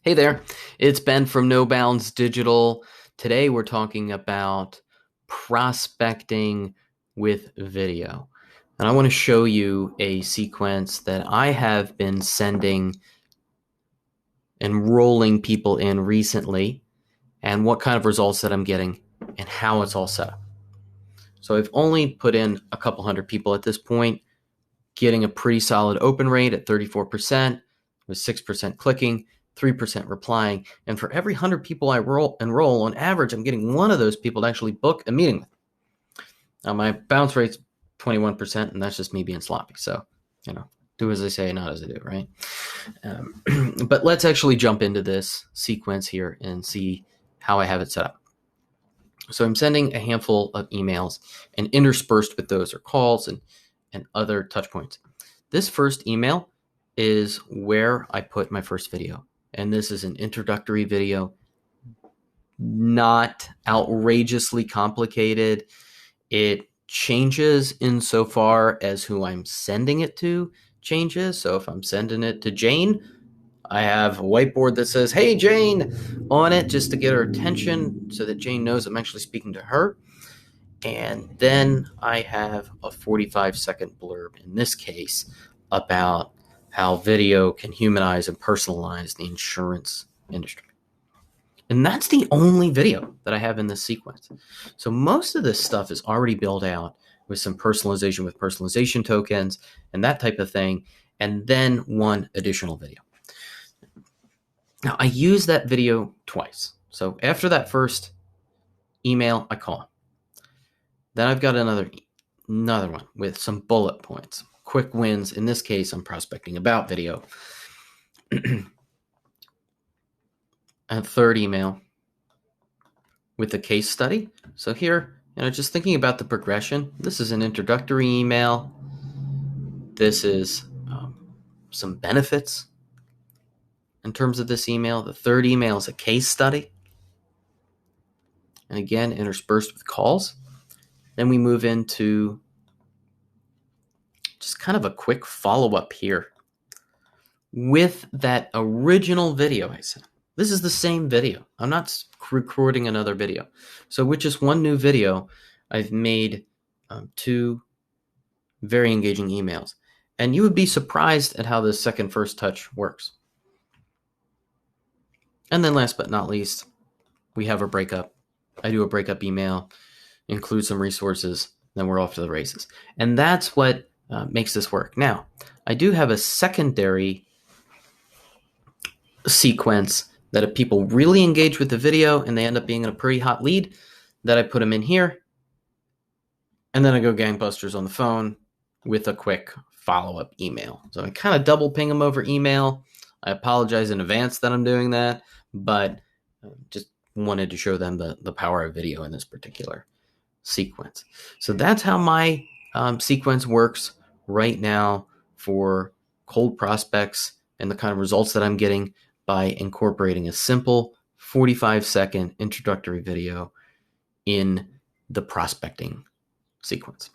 Hey there, it's Ben from No Bounds Digital. Today we're talking about prospecting with video. And I want to show you a sequence that I have been sending, enrolling people in recently, and what kind of results that I'm getting and how it's all set up. So I've only put in a couple hundred people at this point, getting a pretty solid open rate at 34%, with 6% clicking, 3% replying. And for every 100 people I enroll, on average, I'm getting one of those people to actually book a meeting with. Now, my bounce rate's 21%, and that's just me being sloppy. So, do as I say, not as I do, right? But let's actually jump into this sequence here and see how I have it set up. So I'm sending a handful of emails, and interspersed with those are calls and other touch points. This first email is where I put my first video. And this is an introductory video, not outrageously complicated. It changes insofar as who I'm sending it to changes. So if I'm sending it to Jane, I have a whiteboard that says, "Hey, Jane," on it, just to get her attention so that Jane knows I'm actually speaking to her. And then I have a 45-second blurb, in this case, about how video can humanize and personalize the insurance industry. And that's the only video that I have in this sequence. So most of this stuff is already built out with some personalization with personalization tokens and that type of thing, and then one additional video. Now, I use that video twice. So after that first email, I call him. Then I've got another one with some bullet points, quick wins. In this case, I'm prospecting about video. A third email with a case study. So here, just thinking about the progression, this is an introductory email. This is some benefits in terms of this email. The third email is a case study. And again, interspersed with calls. Then we move into just kind of a quick follow-up here with that original video I sent. This is the same video. I'm not recording another video. So with just one new video, I've made two very engaging emails. And you would be surprised at how the second first touch works. And then last but not least, we have a breakup. I do a breakup email, include some resources, then we're off to the races. And that's what makes this work. Now, I do have a secondary sequence that if people really engage with the video and they end up being a pretty hot lead, that I put them in here. And then I go gangbusters on the phone with a quick follow-up email. So I kind of double ping them over email. I apologize in advance that I'm doing that, but just wanted to show them the power of video in this particular sequence. So that's how my sequence works right now for cold prospects and the kind of results that I'm getting by incorporating a simple 45-second introductory video in the prospecting sequence.